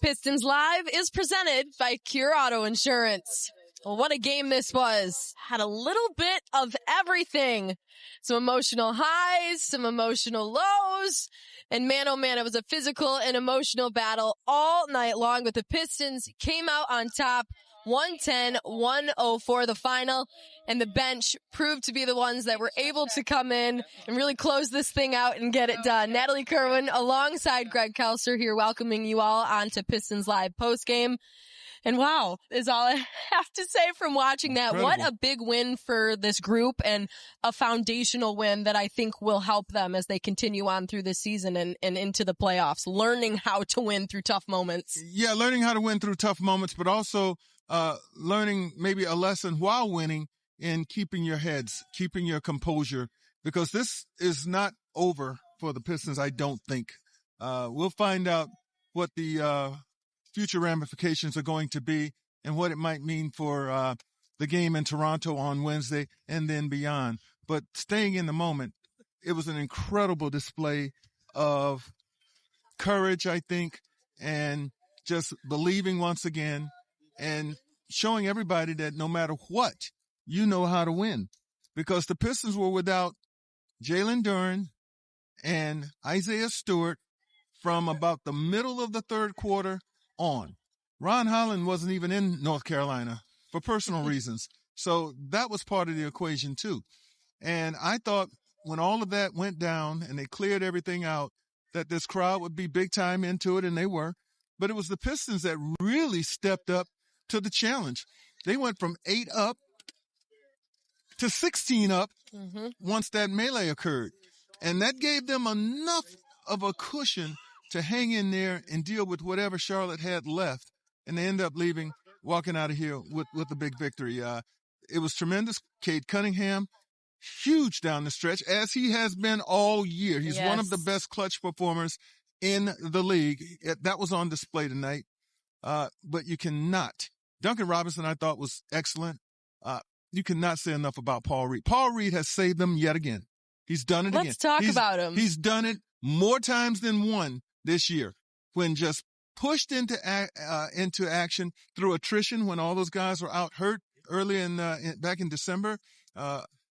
Pistons Live is presented by Cure Auto Insurance. Well, what a game this was. Had a little bit of everything. Some emotional highs, some emotional lows. And man, oh man, it was a physical and emotional battle all night long. But the Pistons came out on top, 110-104 the final. And the bench proved to be the ones that were able to come in and really close this thing out and get it done. Natalie Kerwin alongside Greg Kelser here welcoming you all onto Pistons Live Postgame. And wow, is all I have to say from watching that. Incredible. What a big win for this group and a foundational win that I think will help them as they continue on through this season and into the playoffs, learning how to win through tough moments. Yeah, learning how to win through tough moments, but also learning maybe a lesson while winning in keeping your heads, keeping your composure, because this is not over for the Pistons, I don't think. We'll find out what the future ramifications are going to be and what it might mean for the game in Toronto on Wednesday and then beyond. But staying in the moment, it was an incredible display of courage, I think, and just believing once again and showing everybody that no matter what, you know how to win. Because the Pistons were without Jalen Duren and Isaiah Stewart from about the middle of the third quarter on. Ron Holland wasn't even in North Carolina for personal reasons. So that was part of the equation too. And I thought when all of that went down and they cleared everything out, that this crowd would be big time into it, and they were. But it was the Pistons that really stepped up to the challenge. They went from 8 up to 16 up once that melee occurred. And that gave them enough of a cushion to hang in there and deal with whatever Charlotte had left. And they end up walking out of here with a big victory. It was tremendous. Cade Cunningham, huge down the stretch, as he has been all year. He's one of the best clutch performers in the league. That was on display tonight. But you cannot. Duncan Robinson, I thought, was excellent. You cannot say enough about Paul Reed. Paul Reed has saved them yet again. He's done it again. Let's talk about him. He's done it more times than one this year, when just pushed into action through attrition, when all those guys were out hurt early back in December.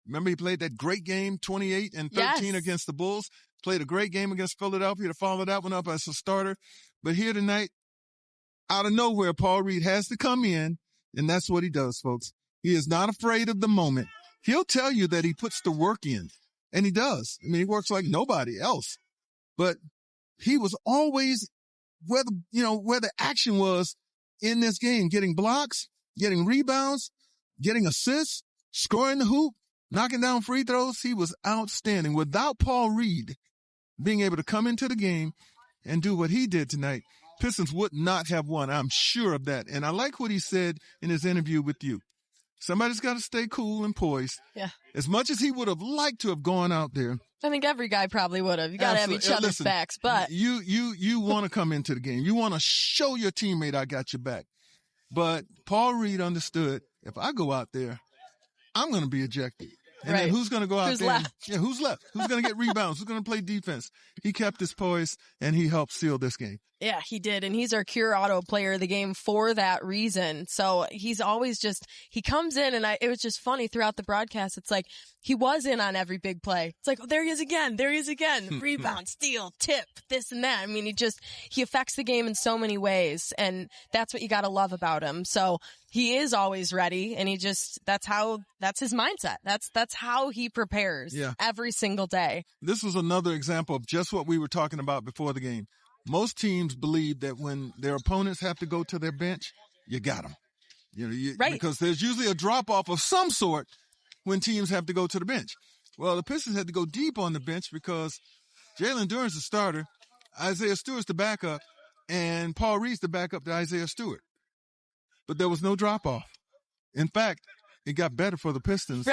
Remember, he played that great game, 28 and 13 against the Bulls. Played a great game against Philadelphia to follow that one up as a starter. But here tonight, out of nowhere, Paul Reed has to come in, and that's what he does, folks. He is not afraid of the moment. He'll tell you that he puts the work in, and he does. I mean, he works like nobody else. But he was always where the action was in this game, getting blocks, getting rebounds, getting assists, scoring the hoop, knocking down free throws. He was outstanding. Without Paul Reed being able to come into the game and do what he did tonight, Pistons would not have won. I'm sure of that. And I like what he said in his interview with you. Somebody's got to stay cool and poised. Yeah. As much as he would have liked to have gone out there. I think every guy probably would have. You got to have each other's backs, but you want to come into the game. You want to show your teammate I got your back. But Paul Reed understood, if I go out there, I'm going to be ejected. And then who's going to go out there? Who's left? Who's going to get rebounds? Who's going to play defense? He kept his poise, and he helped seal this game. Yeah, he did. And he's our Cure Auto player of the game for that reason. So he's always he comes in, and it was just funny throughout the broadcast. It's like he was in on every big play. It's like, oh, there he is again. There he is again. Rebound, steal, tip, this and that. I mean, he affects the game in so many ways, and that's what you got to love about him. So he is always ready, and that's his mindset. That's how he prepares every single day. This was another example of just what we were talking about before the game. Most teams believe that when their opponents have to go to their bench, you got them. Because there's usually a drop-off of some sort when teams have to go to the bench. Well, the Pistons had to go deep on the bench because Jalen Duren's the starter, Isaiah Stewart's the backup, and Paul Reed's the backup to Isaiah Stewart. But there was no drop-off. In fact, it got better for the Pistons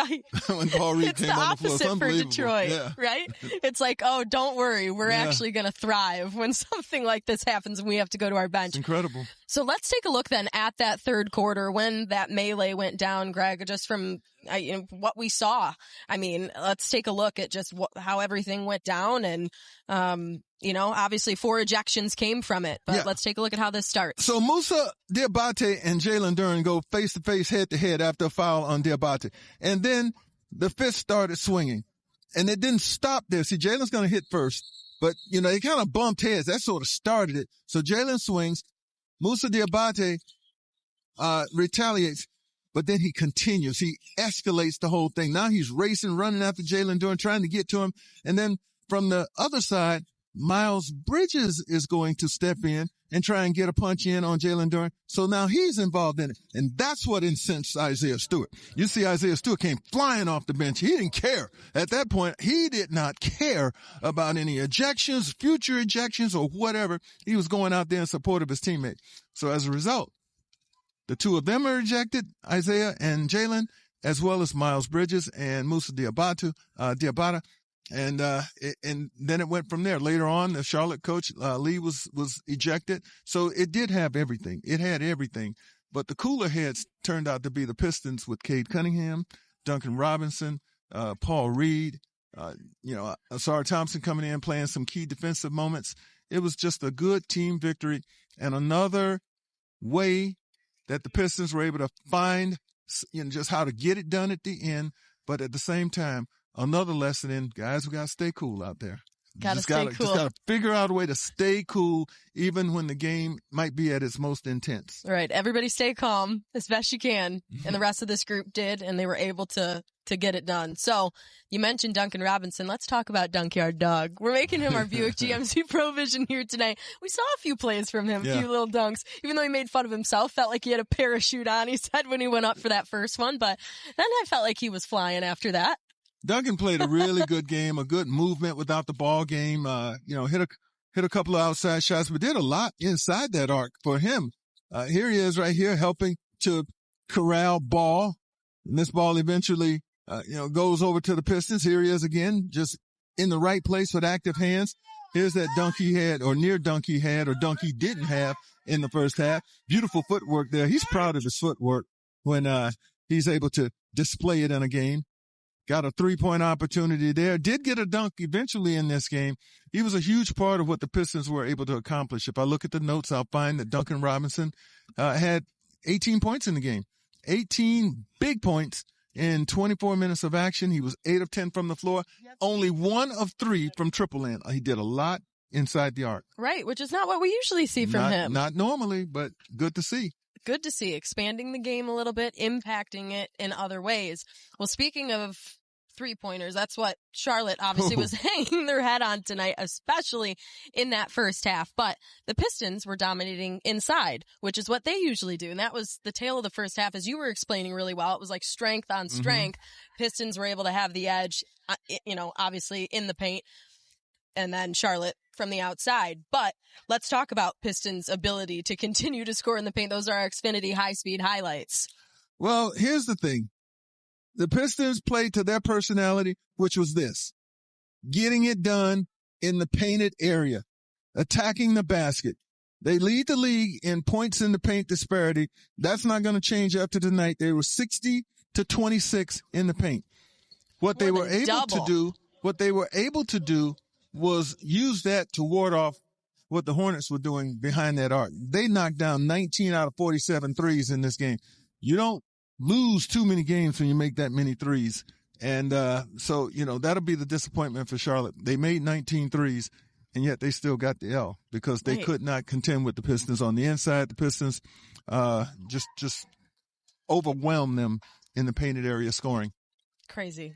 when Paul Reed came on the floor. It's the opposite for Detroit, right? It's like, oh, don't worry. We're actually going to thrive when something like this happens and we have to go to our bench. It's incredible. So let's take a look then at that third quarter when that melee went down, Greg, just from what we saw. I mean, let's take a look at just how everything went down. And, obviously 4 ejections came from it, but let's take a look at how this starts. So Musa Diabate and Jalen Duren go face-to-face, head-to-head after a foul on Diabate. And then the fist started swinging. And it didn't stop there. See, Jalen's going to hit first. But, they kind of bumped heads. That sort of started it. So Jalen swings. Musa Diabate retaliates. But then he continues. He escalates the whole thing. Now he's racing, running after Jalen Duren, trying to get to him. And then from the other side, Miles Bridges is going to step in and try and get a punch in on Jalen Duren. So now he's involved in it. And that's what incensed Isaiah Stewart. You see, Isaiah Stewart came flying off the bench. He didn't care. At that point, he did not care about any ejections, future ejections, or whatever. He was going out there in support of his teammate. So as a result, the 2 of them are ejected, Isaiah and Jalen, as well as Miles Bridges and Musa Diabate. And then it went from there. Later on, the Charlotte coach, Lee was ejected. So it did have everything. It had everything. But the cooler heads turned out to be the Pistons with Cade Cunningham, Duncan Robinson, Paul Reed, Asar Thompson coming in, playing some key defensive moments. It was just a good team victory and another way that the Pistons were able to find, just how to get it done at the end. But at the same time, another lesson in, guys, we got to stay cool out there. Just got to figure out a way to stay cool even when the game might be at its most intense. All right. Everybody stay calm as best you can. And the rest of this group did, and they were able to get it done. So you mentioned Duncan Robinson. Let's talk about Dunkyard Dog. We're making him our Buick GMC Pro Vision here today. We saw a few plays from him, a few little dunks, even though he made fun of himself, felt like he had a parachute on, he said, when he went up for that first one. But then I felt like he was flying after that. Duncan played a really good game, a good movement without the ball game, hit a couple of outside shots, but did a lot inside that arc for him. Here he is right here helping to corral ball. And this ball eventually, goes over to the Pistons. Here he is again, just in the right place with active hands. Here's that dunk he had, or near dunk he had, or dunk he didn't have in the first half. Beautiful footwork there. He's proud of his footwork when, he's able to display it in a game. Got a 3-point opportunity there. Did get a dunk eventually in this game. He was a huge part of what the Pistons were able to accomplish. If I look at the notes, I'll find that Duncan Robinson had 18 points in the game. 18 big points in 24 minutes of action. He was 8 of 10 from the floor. Only 1 of 3 from triple end. He did a lot inside the arc. Right, which is not what we usually see from him. Not normally, but good to see. Good to see. Expanding the game a little bit, impacting it in other ways. Well, speaking of 3-pointers, that's what Charlotte obviously was hanging their head on tonight, especially in that first half. But the Pistons were dominating inside, which is what they usually do. And that was the tail of the first half, as you were explaining really well. It was like strength on strength. Pistons were able to have the edge, obviously in the paint. And then Charlotte from the outside. But let's talk about Pistons' ability to continue to score in the paint. Those are our Xfinity high-speed highlights. Well, here's the thing. The Pistons played to their personality, which was this: getting it done in the painted area, attacking the basket. They lead the league in points in the paint disparity. That's not going to change after tonight. They were 60-26 in the paint. What they were able to do was use that to ward off what the Hornets were doing behind that arc. They knocked down 19 out of 47 threes in this game. You don't lose too many games when you make that many threes. And so, that'll be the disappointment for Charlotte. They made 19 threes, and yet they still got the L because they could not contend with the Pistons on the inside. The Pistons just overwhelmed them in the painted area scoring. Crazy.